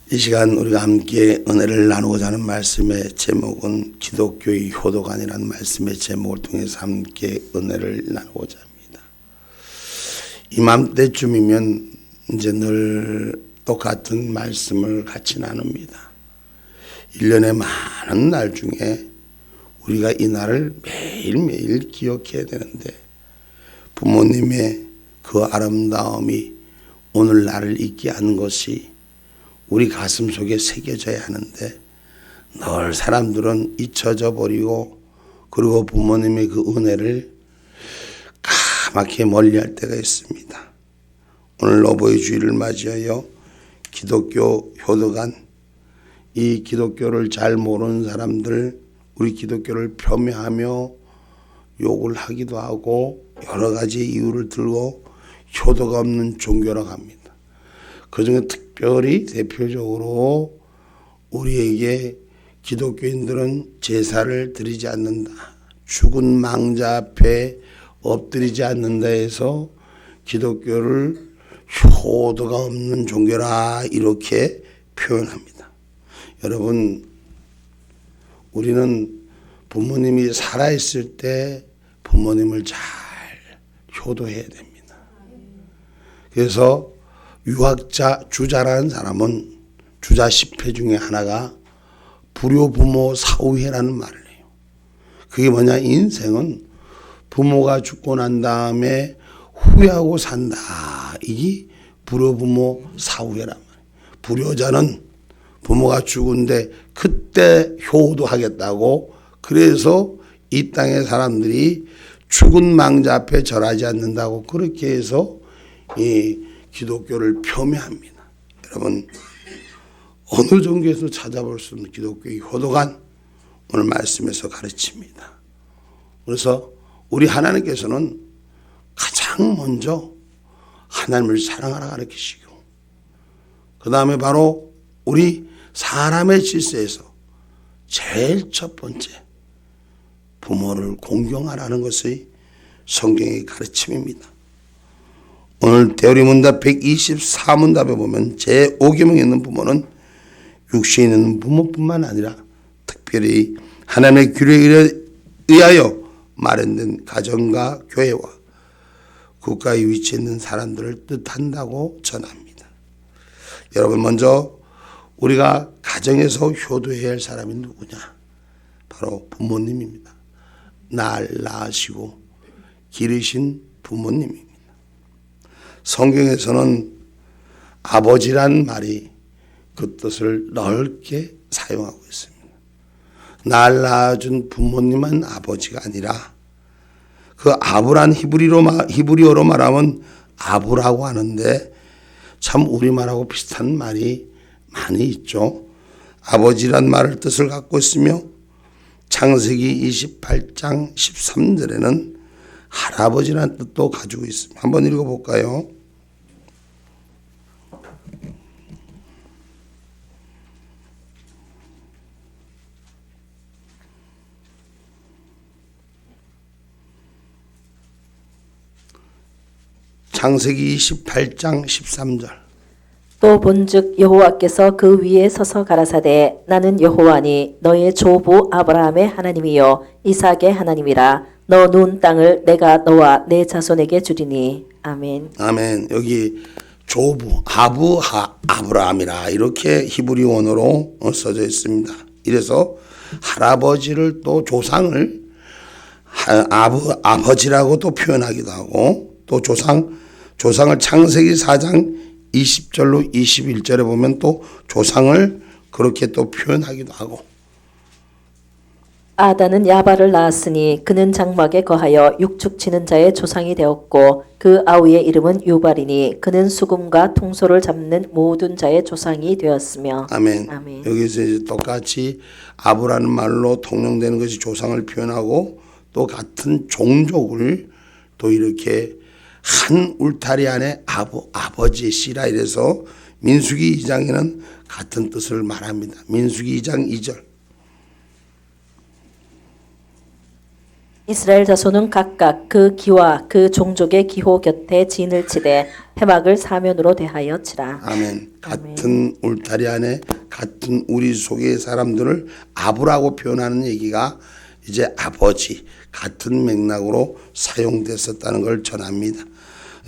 이 시간 우리가 함께 은혜를 나누고자 하는 말씀의 제목은 기독교의 효도관이라는 말씀의 제목을 통해서 함께 은혜를 나누고자 합니다. 이맘때쯤이면 이제 늘 똑같은 말씀을 같이 나눕니다. 1년의 많은 날 중에 우리가 이 날을 매일매일 기억해야 되는데 부모님의 그 아름다움이 오늘 나를 있게 하는 것이 우리 가슴 속에 새겨져야 하는데 늘 사람들은 잊혀져 버리고 그리고 부모님의 그 은혜를 까맣게 멀리할 때가 있습니다. 오늘 어버이 주일을 맞이하여 기독교 효도관, 이 기독교를 잘 모르는 사람들, 우리 기독교를 폄훼하며 욕을 하기도 하고 여러 가지 이유를 들고 효도가 없는 종교라고 합니다. 그중에 특별히 대표적으로 우리에게 기독교인들은 제사를 드리지 않는다, 죽은 망자 앞에 엎드리지 않는다 해서 기독교를 효도가 없는 종교라 이렇게 표현합니다. 여러분, 우리는 부모님이 살아있을 때 부모님을 잘 효도해야 됩니다. 그래서 유학자 주자라는 사람은 주자 10회 중에 하나가 불효부모 사후회라는 말을 해요. 그게 뭐냐, 인생은 부모가 죽고 난 다음에 후회하고 산다. 이게 불효부모 사후회란 말이에요. 불효자는 부모가 죽은데 그때 효도하겠다고, 그래서 이 땅의 사람들이 죽은 망자 앞에 절하지 않는다고 그렇게 해서 이 기독교를 폄훼합니다. 여러분, 어느 종교에서 찾아볼 수 없는 기독교의 효도관, 오늘 말씀에서 가르칩니다. 그래서 우리 하나님께서는 가장 먼저 하나님을 사랑하라 가르치시고, 그 다음에 바로 우리 사람의 질서에서 제일 첫 번째 부모를 공경하라는 것이 성경의 가르침입니다. 오늘 대우리문답 124문답에 보면 제5계명에 있는 부모는 육신에 있는 부모뿐만 아니라 특별히 하나님의 규례에 의하여 마련된 가정과 교회와 국가에 위치해 있는 사람들을 뜻한다고 전합니다. 여러분, 먼저 우리가 가정에서 효도해야 할 사람이 누구냐? 바로 부모님입니다. 날 낳으시고 기르신 부모님입니다. 성경에서는 아버지란 말이 그 뜻을 넓게 사용하고 있습니다. 날 낳아준 부모님은 아버지가 아니라 그 아브란 히브리어로 말하면 아부라고 하는데 참 우리말하고 비슷한 말이 많이 있죠. 아버지란 말을 뜻을 갖고 있으며 창세기 28장 13절에는 할아버지라는 뜻도 가지고 있습니다. 한번 읽어볼까요? 창세기 28장 13절. 또 본즉 여호와께서 그 위에 서서 가라사대 나는 여호와니 너의 조부 아브라함의 하나님이요 이삭의 하나님이라. 너 누운 땅을 내가 너와 내 자손에게 주리니. 아멘. 아멘. 여기 조부 아브라함이라 이렇게 히브리 원어로 써져 있습니다. 이래서 할아버지를 또 조상을 아버지라고 또 표현하기도 하고, 또 조상을 창세기 4장 20절로 21절에 보면 또 조상을 그렇게 또 표현하기도 하고. 아다는 야발을 낳았으니 그는 장막에 거하여 육축치는 자의 조상이 되었고 그 아우의 이름은 유발이니 그는 수금과 통소를 잡는 모든 자의 조상이 되었으며. 아멘. 아멘. 여기서 이제 똑같이 아부라는 말로 통용되는 것이 조상을 표현하고, 또 같은 종족을 또 이렇게 한 울타리 안에 아버지의 씨라 이래서 민수기 2장에는 같은 뜻을 말합니다. 민수기 2장 2절. 이스라엘 자손은 각각 그 기와 그 종족의 기호 곁에 진을 치되 회막을 사면으로 대하여 치라. 아멘. 같은 울타리 안에 같은 우리 속의 사람들을 아부라고 표현하는 얘기가 이제 아버지 같은 맥락으로 사용됐었다는 걸 전합니다.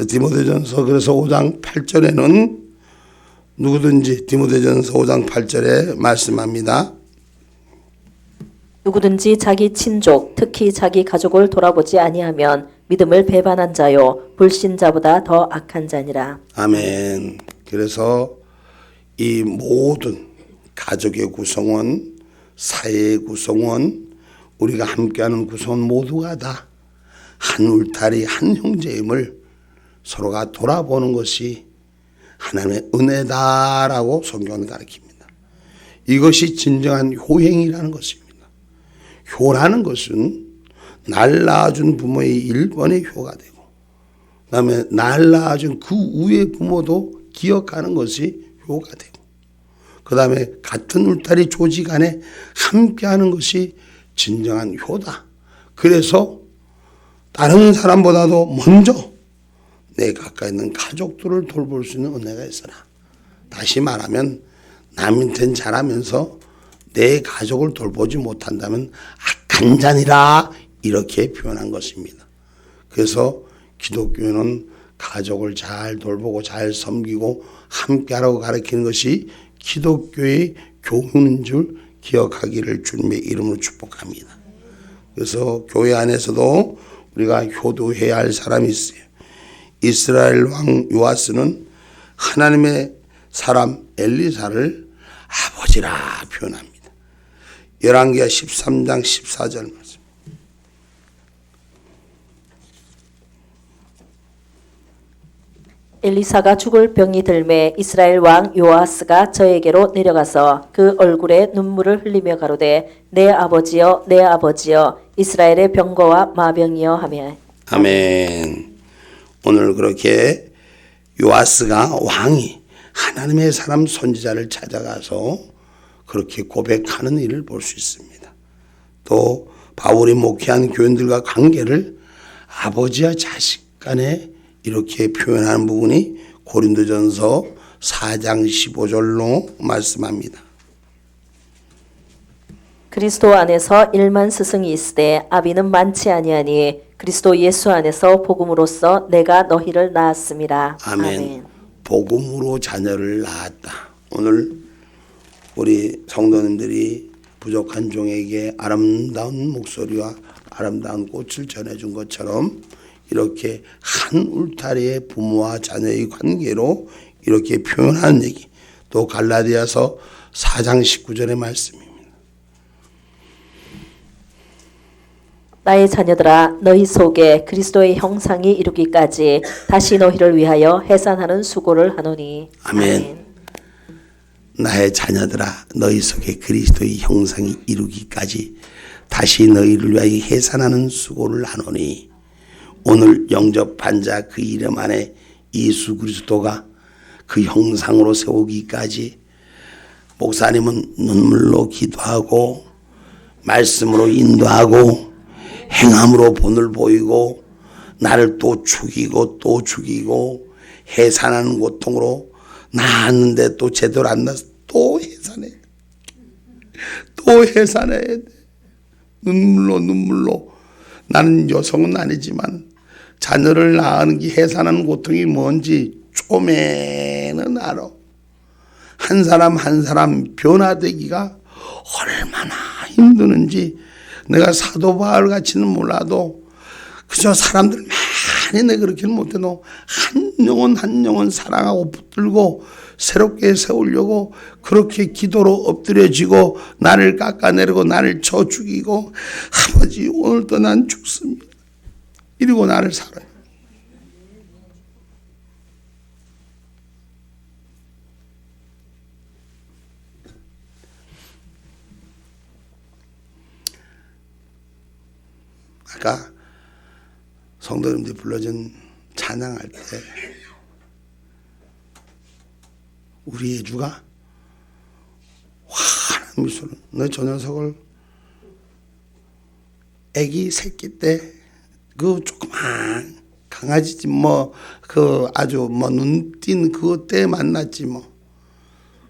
디모데전서 그래서 5장 8절에는 누구든지 디모데전서 5장 8절에 말씀합니다. 누구든지 자기 친족 특히 자기 가족을 돌아보지 아니하면 믿음을 배반한 자요 불신자보다 더 악한 자니라. 아멘. 그래서 이 모든 가족의 구성원, 사회의 구성원, 우리가 함께하는 구성원 모두가 다 한 울타리 한 형제임을 서로가 돌아보는 것이 하나님의 은혜다라고 성경은 가르칩니다. 이것이 진정한 효행이라는 것입니다. 효라는 것은 날 낳아준 부모의 1번의 효가 되고 그다음에 날 낳아준 그 후의 부모도 기억하는 것이 효가 되고 그다음에 같은 울타리 조직 안에 함께하는 것이 진정한 효다. 그래서 다른 사람보다도 먼저 내 가까이 있는 가족들을 돌볼 수 있는 은혜가 있어라. 다시 말하면 남한테는 잘하면서 내 가족을 돌보지 못한다면 악한 자니라 이렇게 표현한 것입니다. 그래서 기독교는 가족을 잘 돌보고 잘 섬기고 함께하라고 가르치는 것이 기독교의 교훈인 줄 기억하기를 주님의 이름으로 축복합니다. 그래서 교회 안에서도 우리가 효도해야 할 사람이 있어요. 이스라엘 왕 요아스는 하나님의 사람 엘리사를 아버지라 표현합니다. 열왕기하 13장 14절 말씀. 엘리사가 죽을 병이 들매 이스라엘 왕 요아스가 저에게로 내려가서 그 얼굴에 눈물을 흘리며 가로되 내 아버지여 내 아버지여 이스라엘의 병거와 마병이여 하며. 아멘. 오늘 그렇게 요아스가 왕이 하나님의 사람 선지자를 찾아가서 그렇게 고백하는 일을 볼 수 있습니다. 또 바울이 목회한 교인들과 관계를 아버지와 자식 간에 이렇게 표현하는 부분이 고린도전서 4장 15절로 말씀합니다. 그리스도 안에서 1만 스승이 있으되 아비는 많지 아니하니 그리스도 예수 안에서 복음으로써 내가 너희를 낳았음이라. 아멘. 복음으로 자녀를 낳았다. 오늘 우리 성도님들이 부족한 종에게 아름다운 목소리와 아름다운 꽃을 전해준 것처럼 이렇게 한 울타리의 부모와 자녀의 관계로 이렇게 표현하는 얘기. 또 갈라디아서 4장 19절의 말씀입니다. 나의 자녀들아 너희 속에 그리스도의 형상이 이루기까지 다시 너희를 위하여 해산하는 수고를 하노니. 아멘. 나의 자녀들아 너희 속에 그리스도의 형상이 이루기까지 다시 너희를 위하여 해산하는 수고를 하노니. 오늘 영접한 자 그 이름 안에 예수 그리스도가 그 형상으로 세우기까지 목사님은 눈물로 기도하고 말씀으로 인도하고 행함으로 본을 보이고 나를 또 죽이고 또 죽이고 해산하는 고통으로 낳았는데 또 제대로 안 낳아서 또 해산해. 또 해산해야 돼. 눈물로. 나는 여성은 아니지만 자녀를 낳는 게 해산하는 고통이 뭔지 쪼매는 알아. 한 사람 한 사람 변화되기가 얼마나 힘드는지 내가 사도 바울 같이는 몰라도 그저 사람들 많이 내가 그렇게는 못해도 한 영혼 사랑하고 붙들고 새롭게 세우려고 그렇게 기도로 엎드려지고 나를 깎아내리고 나를 쳐 죽이고 아버지 오늘도 난 죽습니다. 이러고 나를 살아요. 아까 성도님들이 불러준 찬양할 때 우리의 주가 환한 미소를 너 저 녀석을 애기 새끼 때 그 조그만 강아지지 뭐 그 아주 뭐 눈띈 그거 때 만났지 뭐.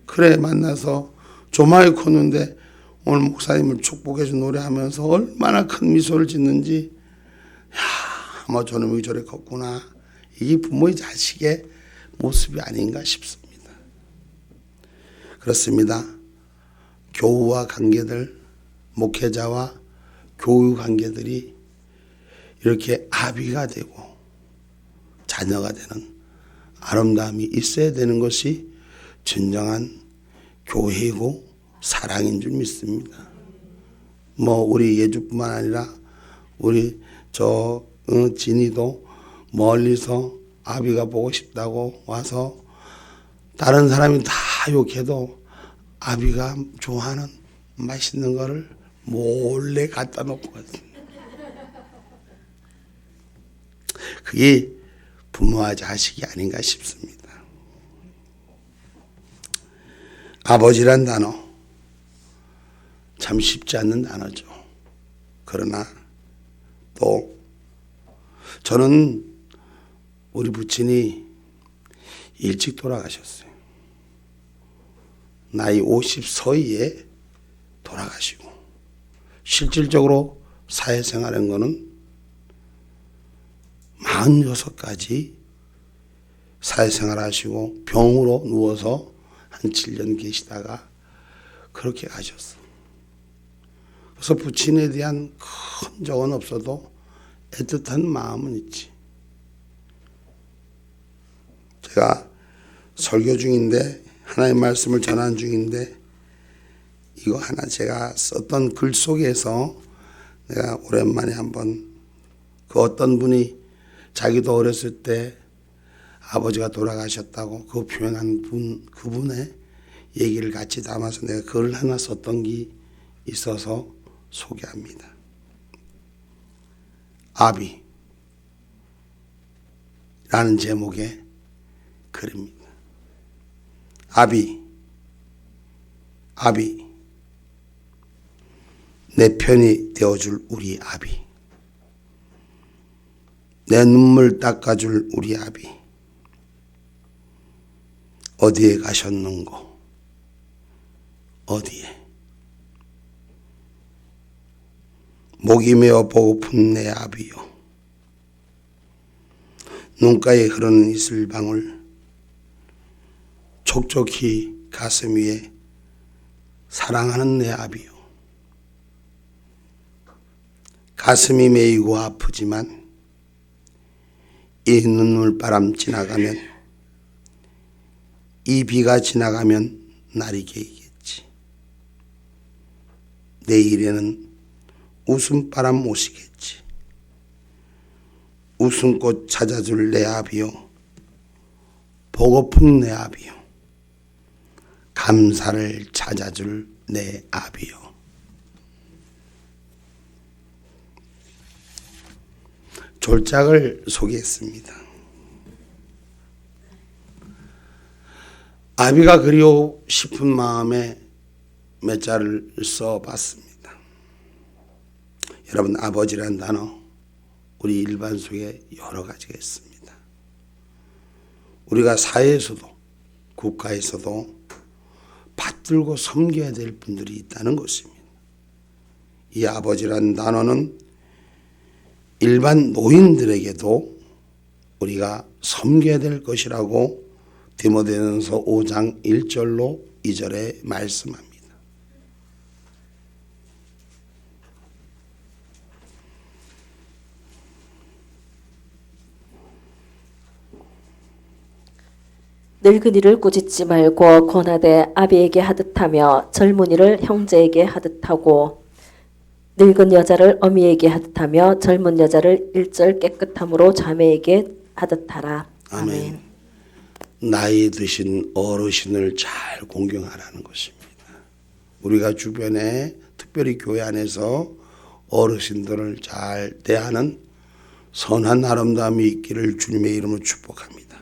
그래 만나서 조마이 컸는데 오늘 목사님을 축복해서 노래하면서 얼마나 큰 미소를 짓는지, 야, 뭐 저놈이 저래 컸구나. 이게 부모의 자식의 모습이 아닌가 싶습니다. 그렇습니다. 교우와 관계들, 목회자와 교우 관계들이 이렇게 합의가 되고 자녀가 되는 아름다움이 있어야 되는 것이 진정한 교회이고 사랑인 줄 믿습니다. 뭐 우리 예주뿐만 아니라 우리 진이도 멀리서 아비가 보고 싶다고 와서 다른 사람이 다 욕해도 아비가 좋아하는 맛있는 거를 몰래 갖다 놓고 갔습니다. 그게 부모와 자식이 아닌가 싶습니다. 아버지란 단어 참 쉽지 않는 단어죠. 그러나 또 저는 우리 부친이 일찍 돌아가셨어요. 나이 50 서이에 돌아가시고 실질적으로 사회생활한 거는 46까지 사회생활 하시고 병으로 누워서 한 7년 계시다가 그렇게 가셨어. 그래서 부친에 대한 큰 적은 없어도 애틋한 마음은 있지. 제가 설교 중인데 하나님의 말씀을 전한 중인데 이거 하나 제가 썼던 글 속에서 내가 오랜만에 한번 그 어떤 분이 자기도 어렸을 때 아버지가 돌아가셨다고 그 표현한 그분의 얘기를 같이 담아서 내가 글을 하나 썼던 게 있어서 소개합니다. 아비라는 제목의 글입니다. 아비, 내 편이 되어줄 우리 아비, 내 눈물 닦아줄 우리 아비, 어디에 가셨는고? 어디에? 목이 메어 보고픈 내 아비요, 눈가에 흐르는 이슬방울 촉촉히 가슴 위에 사랑하는 내 아비요, 가슴이 메이고 아프지만 이 눈물바람 지나가면, 이 비가 지나가면 날이 개이겠지. 내일에는 웃음바람 오시겠지. 웃음꽃 찾아줄 내 아비요, 보고픈 내 아비요, 감사를 찾아줄 내 아비요. 졸작을 소개했습니다. 아비가 그리워 싶은 마음에 몇 자를 써봤습니다. 여러분, 아버지란 단어 우리 일반 속에 여러 가지가 있습니다. 우리가 사회에서도 국가에서도 받들고 섬겨야 될 분들이 있다는 것입니다. 이 아버지란 단어는 일반 노인들에게도 우리가 섬겨야 될 것이라고 디모데전서 5장 1절로 2절에 말씀합니다. 늙은이를 꾸짖지 말고 권하되 아비에게 하듯하며 젊은이를 형제에게 하듯하고 늙은 여자를 어미에게 하듯하며 젊은 여자를 일절 깨끗함으로 자매에게 하듯하라. 아멘. 나이 드신 어르신을 잘 공경하라는 것입니다. 우리가 주변에 특별히 교회 안에서 어르신들을 잘 대하는 선한 아름다움이 있기를 주님의 이름으로 축복합니다.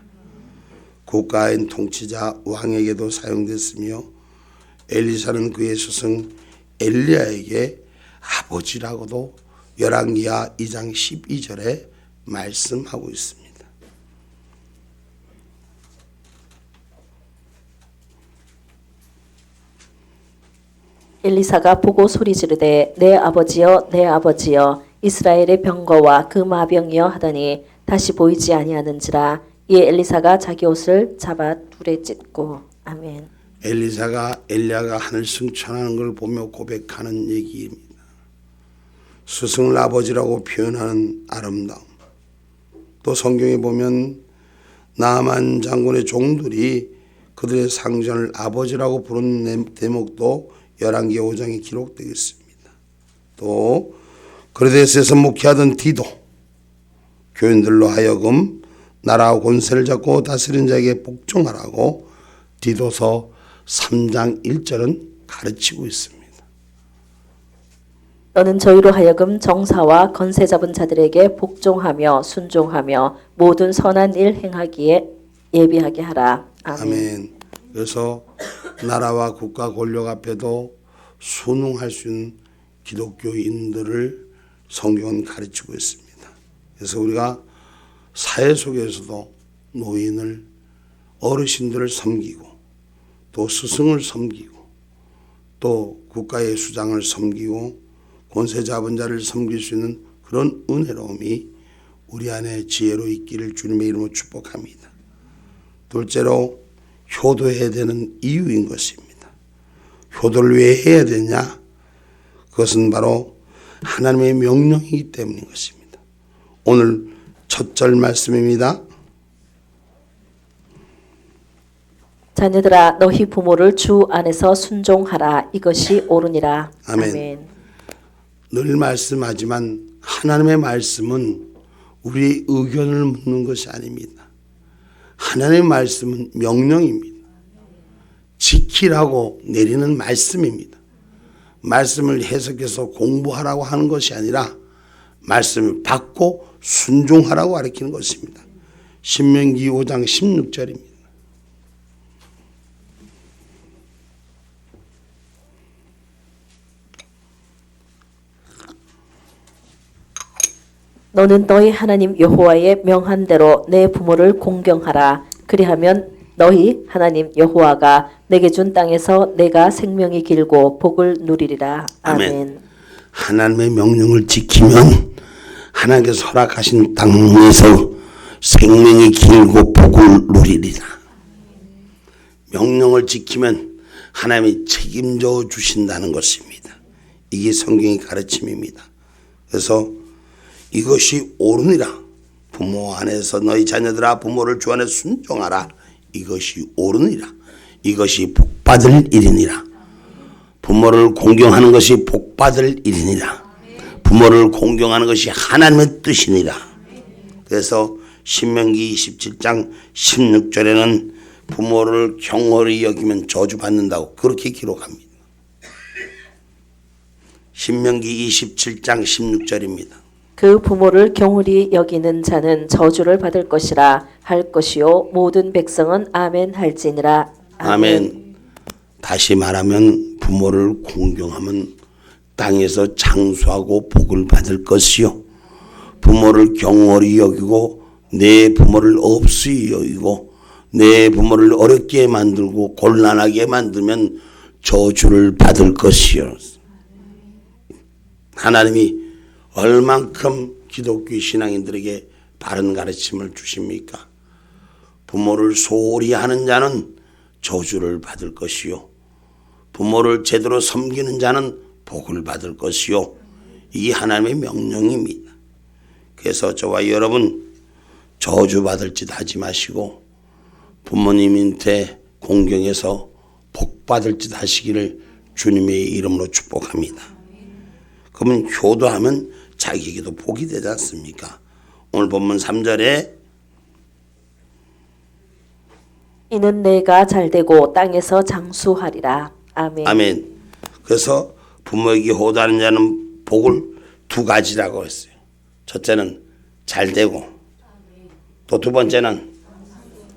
국가인 통치자 왕에게도 사용됐으며 엘리사는 그의 스승 엘리야에게 아버지라고도 열왕기하 2장 12절에 말씀하고 있습니다. 엘리사가 보고 소리 지르되 내 아버지여 내 아버지여 이스라엘의 병거와 그 마병이여 하더니 다시 보이지 아니하는지라. 이에 엘리사가 자기 옷을 잡아 둘에 찢고. 아멘. 엘리사가 엘리야가 하늘 승천하는 걸 보며 고백하는 얘기입니다. 스승을 아버지라고 표현하는 아름다움. 또 성경에 보면 나만 장군의 종들이 그들의 상전을 아버지라고 부르는 대목도 열왕기 5장에 기록되어 있습니다. 또 그레데스에서 목회하던 디도 교인들로 하여금 나라와 권세를 잡고 다스리는 자에게 복종하라고 디도서 3장 1절은 가르치고 있습니다. 너는 저희로 하여금 정사와 건세 잡은 자들에게 복종하며 순종하며 모든 선한 일 행하기에 예비하게 하라. 아멘. 아멘. 그래서 나라와 국가 권력 앞에도 순응할 수 있는 기독교인들을 성경은 가르치고 있습니다. 그래서 우리가 사회 속에서도 노인을 어르신들을 섬기고 또 스승을 섬기고 또 국가의 수장을 섬기고 권세 잡은 자를 섬길 수 있는 그런 은혜로움이 우리 안에 지혜로 있기를 주님의 이름으로 축복합니다. 둘째로 효도해야 되는 이유인 것입니다. 효도를 왜 해야 되냐? 그것은 바로 하나님의 명령이기 때문인 것입니다. 오늘 첫 절 말씀입니다. 자녀들아 너희 부모를 주 안에서 순종하라. 이것이 옳으니라. 아멘. 아멘. 늘 말씀하지만 하나님의 말씀은 우리의 의견을 묻는 것이 아닙니다. 하나님의 말씀은 명령입니다. 지키라고 내리는 말씀입니다. 말씀을 해석해서 공부하라고 하는 것이 아니라 말씀을 받고 순종하라고 가르치는 것입니다. 신명기 5장 16절입니다. 너는 너희 하나님 여호와의 명한 대로 내 부모를 공경하라. 그리하면 너희 하나님 여호와가 내게 준 땅에서 내가 생명이 길고 복을 누리리라. 아멘. 아멘. 하나님의 명령을 지키면 하나님께서 허락하신 땅에서 생명이 길고 복을 누리리라. 명령을 지키면 하나님이 책임져 주신다는 것입니다. 이게 성경의 가르침입니다. 그래서 이것이 옳으니라. 부모 안에서 너희 자녀들아 부모를 주 안에 순종하라. 이것이 옳으니라. 이것이 복받을 일이니라. 부모를 공경하는 것이 복받을 일이니라. 부모를 공경하는 것이 하나님의 뜻이니라. 그래서 신명기 27장 16절에는 부모를 경홀히 여기면 저주받는다고 그렇게 기록합니다. 신명기 27장 16절입니다. 그 부모를 경홀히 여기는 자는 저주를 받을 것이라 할 것이요 모든 백성은 아멘 할지니라. 아멘. 다시 말하면 부모를 공경하면 땅에서 장수하고 복을 받을 것이요 부모를 경홀히 여기고 내 부모를 없이 여기고 내 부모를 어렵게 만들고 곤란하게 만들면 저주를 받을 것이요. 하나님이 얼만큼 기독교 신앙인들에게 바른 가르침을 주십니까? 부모를 소홀히 하는 자는 저주를 받을 것이요 부모를 제대로 섬기는 자는 복을 받을 것이요 이게 하나님의 명령입니다. 그래서 저와 여러분 저주받을 짓 하지 마시고 부모님한테 공경해서 복받을 짓 하시기를 주님의 이름으로 축복합니다. 그러면 효도하면 자기에게도 복이 되지 않습니까? 오늘 본문 3절에 이는 내가 잘되고 땅에서 장수하리라. 아멘. 아멘. 그래서 부모에게 효도하는 자는 복을 두 가지라고 했어요. 첫째는 잘되고 또 두 번째는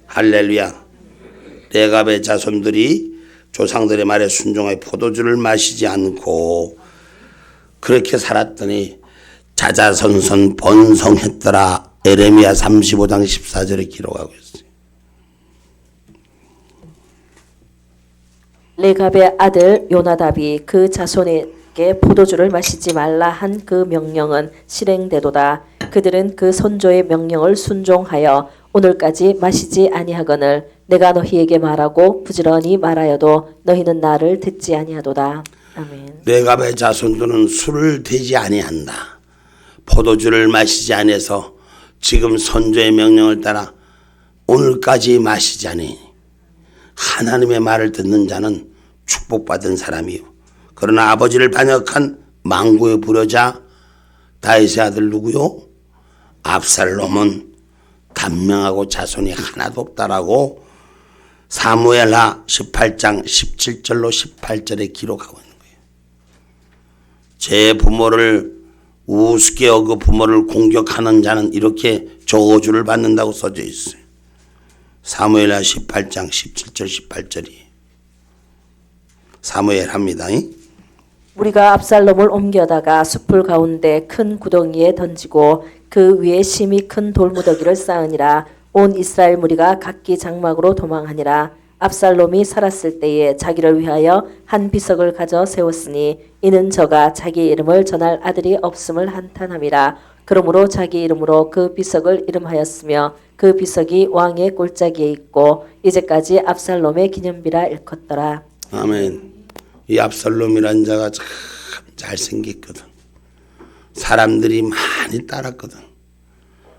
할렐루야. 레갑의 자손들이 조상들의 말에 순종하여 포도주를 마시지 않고 그렇게 살았더니 자자손손 번성했더라. 에레미야 35장 14절에 기록하고 있어요. 레갑의 아들 요나답이 그 자손에게 포도주를 마시지 말라 한 그 명령은 실행되도다. 그들은 그 선조의 명령을 순종하여 오늘까지 마시지 아니하거늘 내가 너희에게 말하고 부지런히 말하여도 너희는 나를 듣지 아니하도다. 아멘. 레갑의 자손들은 술을 대지 아니한다. 포도주를 마시지 아니해서 지금 선조의 명령을 따라 오늘까지 마시지 아니. 하나님의 말을 듣는 자는 축복받은 사람이요. 그러나 아버지를 반역한 망구의 불효자 다윗의 아들 누구요? 압살롬은 단명하고 자손이 하나도 없다라고 사무엘하 18장 17절로 18절에 기록하고 있는 거예요. 제 부모를 우습게 여겨 부모를 공격하는 자는 이렇게 저주를 받는다고 써져 있어요. 사무엘하 18장 17절 18절이 사무엘합니다. 우리가 압살롬을 옮겨다가 숲을 가운데 큰 구덩이에 던지고 그 위에 심히 큰 돌무더기를 쌓으니라. 온 이스라엘 무리가 각기 장막으로 도망하니라. 압살롬이 살았을 때에 자기를 위하여 한 비석을 가져 세웠으니 이는 저가 자기 이름을 전할 아들이 없음을 한탄함이라. 그러므로 자기 이름으로 그 비석을 이름하였으며 그 비석이 왕의 골짜기에 있고 이제까지 압살롬의 기념비라 일컫더라. 아멘. 이 압살롬이라는 자가 참 잘생겼거든. 사람들이 많이 따랐거든.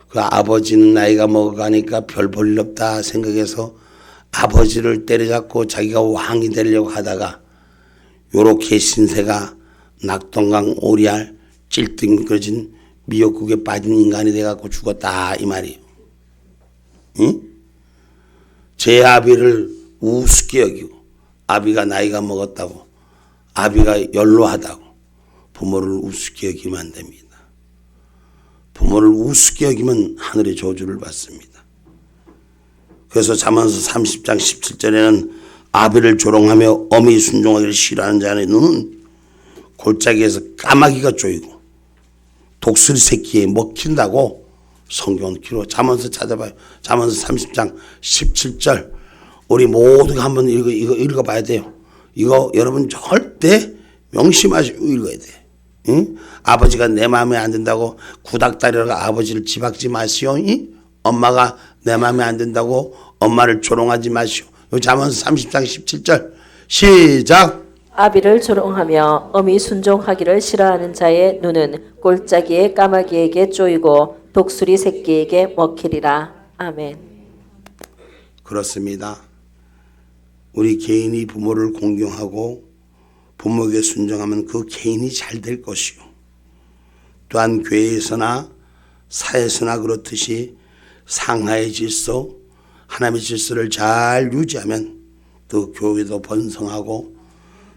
그 아버지는 나이가 먹어가니까 별 볼 일 없다 생각해서 아버지를 때려잡고 자기가 왕이 되려고 하다가 요렇게 신세가 낙동강 오리알 찔뚱거려진 미역국에 빠진 인간이 돼갖고 죽었다 이 말이에요. 응? 제 아비를 우습게 여기고 아비가 나이가 먹었다고 아비가 연로하다고 부모를 우습게 여기면 안 됩니다. 부모를 우습게 여기면 하늘의 저주를 받습니다. 그래서 잠언서 30장 17절에는 아비를 조롱하며 어미 순종하기를 싫어하는 자의 눈은 골짜기에서 까마귀가 쪼이고 독수리 새끼에 먹힌다고 성경은 기록. 잠언서 찾아봐요. 잠언서 30장 17절 우리 모두가 한번 이거 읽어봐야 돼요. 이거 여러분 절대 명심하시고 읽어야 돼. 응? 아버지가 내 마음에 안 든다고 구닥다리라고 아버지를 지박지 마시오. 응? 엄마가 내 마음에 안 든다고 엄마를 조롱하지 마시오. 요 잠언서 30장 17절 시작. 아비를 조롱하며 어미 순종하기를 싫어하는 자의 눈은 골짜기의 까마귀에게 쪼이고 독수리 새끼에게 먹히리라. 아멘. 그렇습니다. 우리 개인이 부모를 공경하고 부모에게 순종하면 그 개인이 잘 될 것이요. 또한 교회에서나 사회에서나 그렇듯이 상하의 질서, 하나님의 질서를 잘 유지하면 또 교회도 번성하고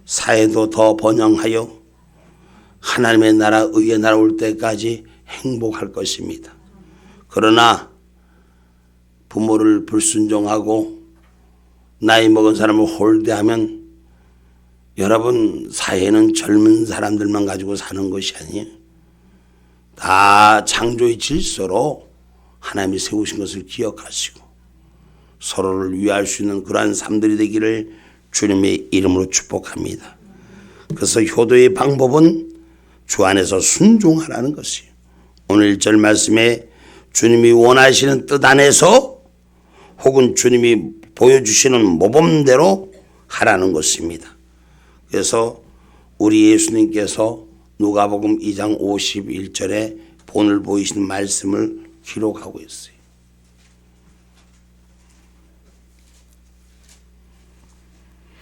사회도 더 번영하여 하나님의 나라, 의의 나라 올 때까지 행복할 것입니다. 그러나 부모를 불순종하고 나이 먹은 사람을 홀대하면 여러분 사회는 젊은 사람들만 가지고 사는 것이 아니에요. 다 창조의 질서로 하나님이 세우신 것을 기억하시고 서로를 위할 수 있는 그러한 삶들이 되기를 주님의 이름으로 축복합니다. 그래서 효도의 방법은 주 안에서 순종하라는 것이에요. 오늘 1절 말씀에 주님이 원하시는 뜻 안에서 혹은 주님이 보여주시는 모범대로 하라는 것입니다. 그래서 우리 예수님께서 누가복음 2장 51절에 본을 보이시는 말씀을 기록하고 있어요.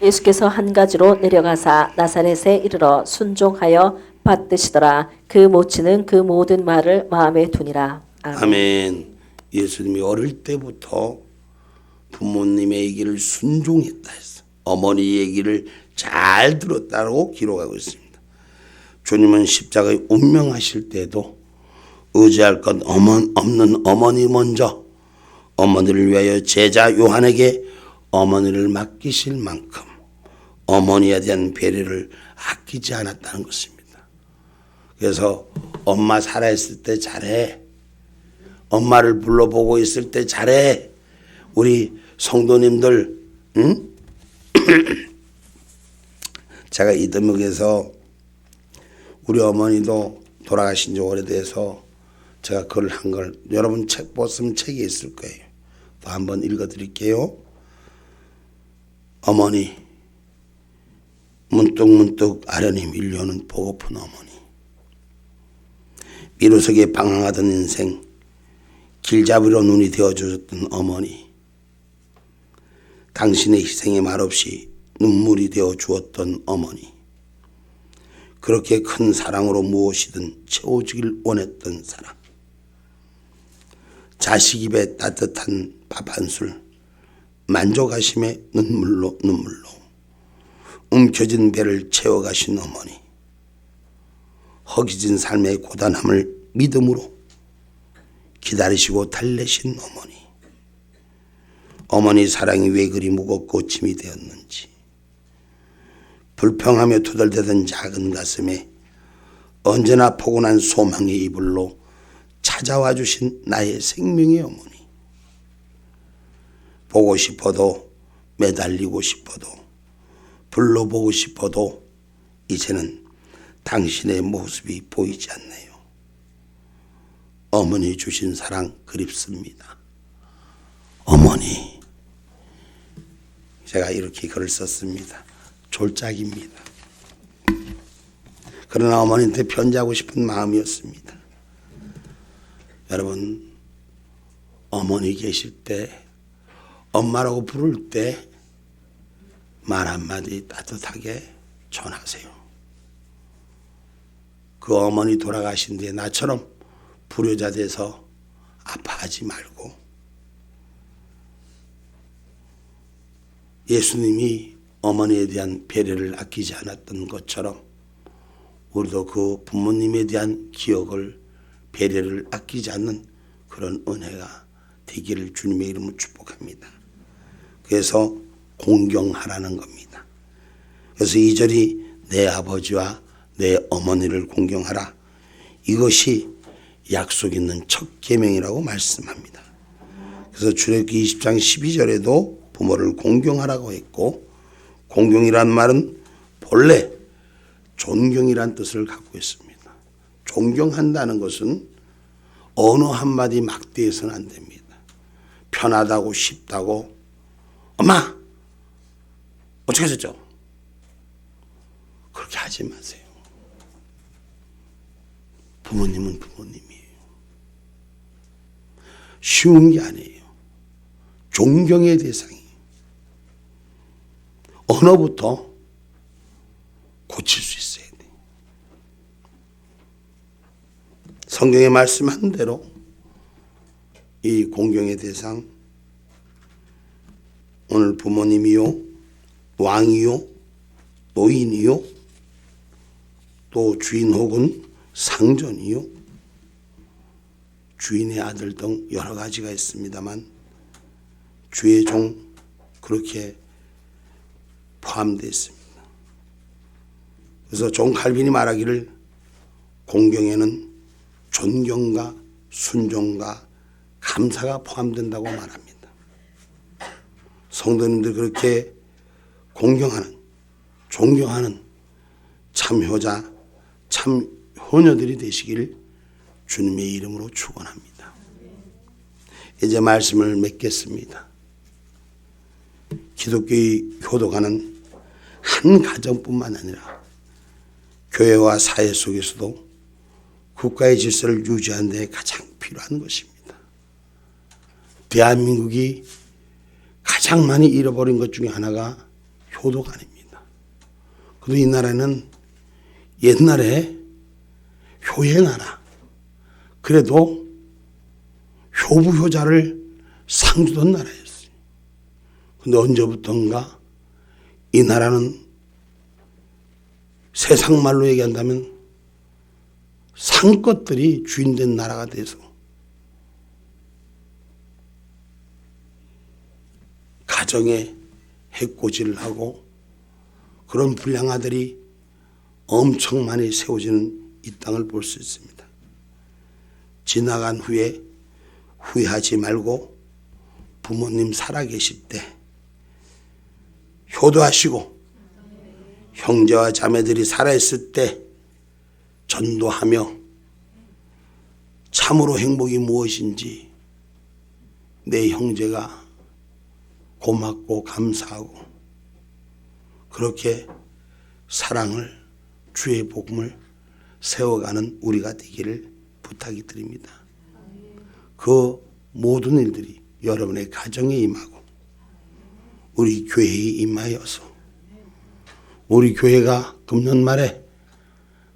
예수께서 한 가지로 내려가사 나사렛에 이르러 순종하여 받드시더라. 그 모치는 그 모든 말을 마음에 두니라. 아멘. 아멘. 예수님이 어릴 때부터 부모님의 얘기를 순종했다 했어. 어머니 얘기를 잘 들었다고 기록하고 있습니다. 주님은 십자가에 운명하실 때도 의지할 것 없는 어머니 먼저 어머니를 위하여 제자 요한에게 어머니를 맡기실 만큼 어머니에 대한 배려를 아끼지 않았다는 것입니다. 그래서 엄마 살아있을 때 잘해. 엄마를 불러보고 있을 때 잘해. 우리 성도님들, 응? 제가 이 대목에서 우리 어머니도 돌아가신 지 오래돼서 제가 그걸 한 걸 여러분 책 보시면 책이 있을 거예요. 또 한번 읽어드릴게요. 어머니, 문득문득 아련히 밀려오는 보고픈 어머니. 미루석에 방황하던 인생, 길잡이로 눈이 되어주셨던 어머니. 당신의 희생에 말없이 눈물이 되어 주었던 어머니. 그렇게 큰 사랑으로 무엇이든 채워주길 원했던 사랑. 자식 입에 따뜻한 밥 한 술, 만족하심에 눈물로 움켜진 배를 채워가신 어머니. 허기진 삶의 고단함을 믿음으로 기다리시고 달래신 어머니. 어머니 사랑이 왜 그리 무겁고 짐이 되었는지, 불평하며 투덜대던 작은 가슴에 언제나 포근한 소망의 이불로 찾아와 주신 나의 생명의 어머니. 보고 싶어도, 매달리고 싶어도, 불러보고 싶어도 이제는 당신의 모습이 보이지 않네요. 어머니 주신 사랑 그립습니다. 어머니. 제가 이렇게 글을 썼습니다. 졸작입니다. 그러나 어머니한테 편지하고 싶은 마음이었습니다. 여러분, 어머니 계실 때, 엄마라고 부를 때 말 한마디 따뜻하게 전하세요. 그 어머니 돌아가신 뒤에 나처럼 불효자 돼서 아파하지 말고, 예수님이 어머니에 대한 배려를 아끼지 않았던 것처럼 우리도 그 부모님에 대한 기억을, 배려를 아끼지 않는 그런 은혜가 되기를 주님의 이름으로 축복합니다. 그래서 공경하라는 겁니다. 그래서 2절이 내 아버지와 내 어머니를 공경하라. 이것이 약속 있는 첫 계명이라고 말씀합니다. 그래서 출애굽기 20장 12절에도 부모를 공경하라고 했고, 공경이란 말은 본래 존경이란 뜻을 갖고 있습니다. 존경한다는 것은 어느 한마디 막대해서는 안 됩니다. 편하다고 쉽다고 엄마 어떻게 하셨죠? 그렇게 하지 마세요. 부모님은 부모님이에요. 쉬운 게 아니에요. 존경의 대상이에요. 언어부터 고칠 수 있어야 돼요. 성경에 말씀한 대로 이 공경의 대상, 오늘 부모님이요, 왕이요, 노인이요, 또 주인 혹은 상전이요, 주인의 아들 등 여러 가지가 있습니다만 주의 종 그렇게 포함되어 있습니다. 그래서 종 칼빈이 말하기를 공경에는 존경과 순종과 감사가 포함된다고 말합니다. 성도님들 그렇게 공경하는, 존경하는 참 효자, 참 효녀들이 되시길 주님의 이름으로 축원합니다. 이제 말씀을 맺겠습니다. 기독교의 효도가는 한 가정뿐만 아니라 교회와 사회 속에서도 국가의 질서를 유지하는 데 가장 필요한 것입니다. 대한민국이 가장 많이 잃어버린 것 중에 하나가 효도관입니다. 그래도 이 나라는 옛날에 효의 나라, 그래도 효부효자를 상주던 나라였어요. 근데 언제부턴가 이 나라는 세상 말로 얘기한다면 상것들이 주인된 나라가 돼서 가정에 해코지를 하고 그런 불량아들이 엄청 많이 세워지는 이 땅을 볼 수 있습니다. 지나간 후에 후회하지 말고 부모님 살아계실 때 효도하시고 형제와 자매들이 살아있을 때 전도하며 참으로 행복이 무엇인지 내 형제가 고맙고 감사하고 그렇게 사랑을 주의 복음을 세워가는 우리가 되기를 부탁이 드립니다. 그 모든 일들이 여러분의 가정에 임하고 우리 교회에 임하여서 우리 교회가 금년 말에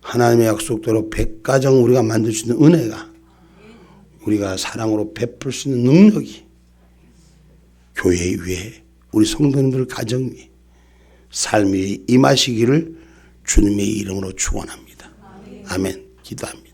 하나님의 약속대로 100가정 우리가 만들 수 있는 은혜가 우리가 사랑으로 베풀 수 있는 능력이 교회 위에 우리 성도님들 가정 위에 삶이 임하시기를 주님의 이름으로 축원합니다. 아멘. 기도합니다.